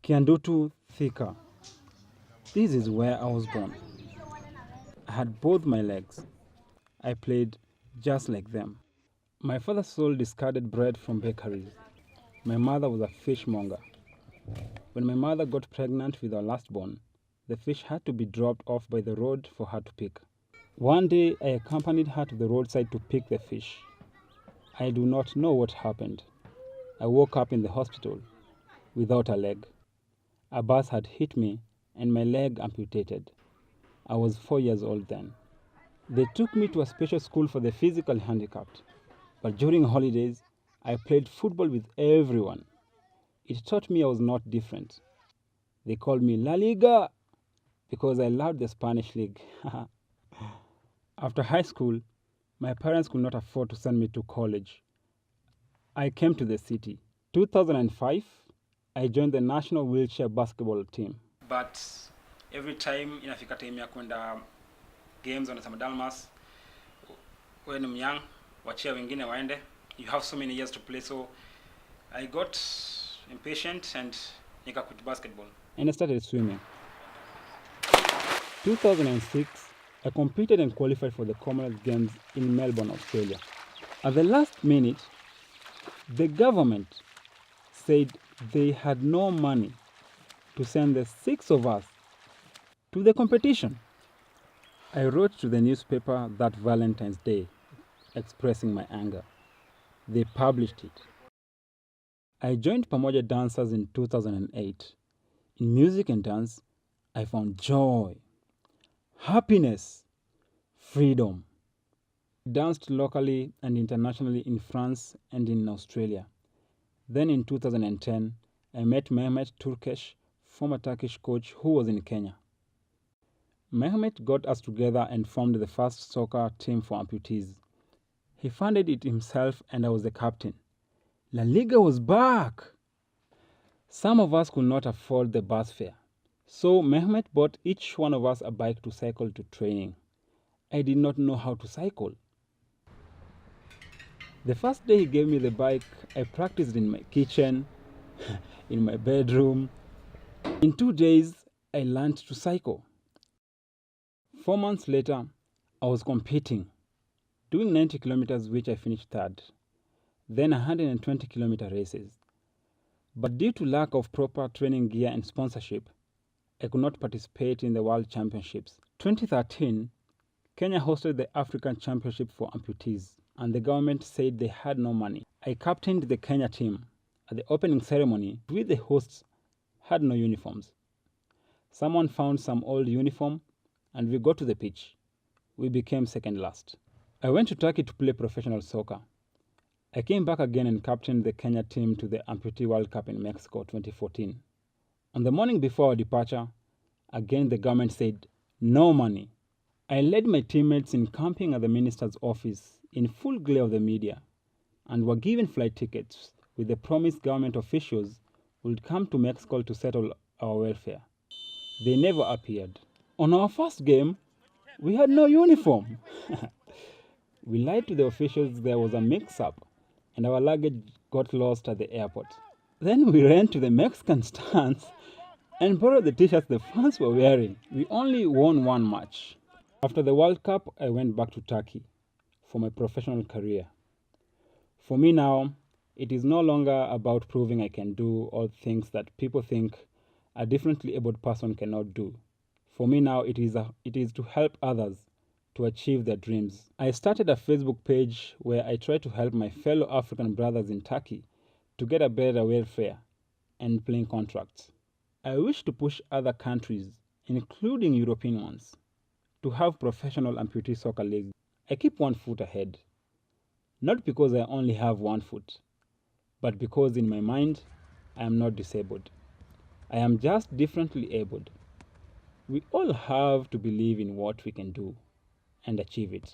Kiandutu Thika. This is where I was born. I had both my legs. I played just like them. My father sold discarded bread from bakeries. My mother was a fishmonger. When my mother got pregnant with our last born, the fish had to be dropped off by the road for her to pick. One day, I accompanied her to the roadside to pick the fish. I do not know what happened. I woke up in the hospital without a leg. A bus had hit me and my leg amputated. I was 4 years old then. They took me to a special school for the physically handicapped. But during holidays, I played football with everyone. It taught me I was not different. They called me La Liga because I loved the Spanish league. After high school, my parents could not afford to send me to college. I came to the city. 2005, I joined the national wheelchair basketball team. But every time inafika time ya kwenda games wanasema Dalmas, wewe ni young, wachia wengine waende. You have so many years to play, so I got impatient and nika quit basketball. And I started swimming. 2006, I competed and qualified for the Commonwealth Games in Melbourne, Australia. At the last minute, the government said they had no money to send the 6 of us to the competition. I wrote to the newspaper that Valentine's Day expressing my anger. They published it. I joined Pamoja Dancers in 2008. In music and dance, I found joy, happiness, freedom. I danced locally and internationally in France and in Australia. Then in 2010, I met Mehmet Turkesh, former Turkish coach who was in Kenya. Mehmet got us together and formed the first soccer team for amputees. He funded it himself and I was the captain. La Liga was back! Some of us could not afford the bus fare. So Mehmet bought each one of us a bike to cycle to training. I did not know how to cycle. The first day he gave me the bike, I practiced in my kitchen, in my bedroom. In 2 days, I learned to cycle. 4 months later, I was competing, doing 90 kilometers, which I finished third. Then 120-kilometer races. But due to lack of proper training gear and sponsorship, I could not participate in the World Championships. 2013, Kenya hosted the African Championship for amputees, and the government said they had no money. I captained the Kenya team. At the opening ceremony, we the hosts had no uniforms. Someone found some old uniform, and we got to the pitch. We became second last. I went to Turkey to play professional soccer. I came back again and captained the Kenya team to the Amputee World Cup in Mexico 2014. On the morning before our departure, again the government said, no money. I led my teammates in camping at the minister's office in full glare of the media and were given flight tickets with the promise government officials would come to Mexico to settle our welfare. They never appeared. On our first game, we had no uniform. We lied to the officials there was a mix-up and our luggage got lost at the airport. Then we ran to the Mexican stands and borrowed the t-shirts the fans were wearing. We only won one match. After the World Cup, I went back to Turkey for my professional career. For me now, it is no longer about proving I can do all things that people think a differently abled person cannot do. For me now, it is to help others to achieve their dreams. I started a Facebook page where I try to help my fellow African brothers in Turkey to get a better welfare and playing contracts. I wish to push other countries, including European ones, to have professional amputee soccer leagues. I keep one foot ahead, not because I only have one foot, but because in my mind, I am not disabled. I am just differently abled. We all have to believe in what we can do and achieve it.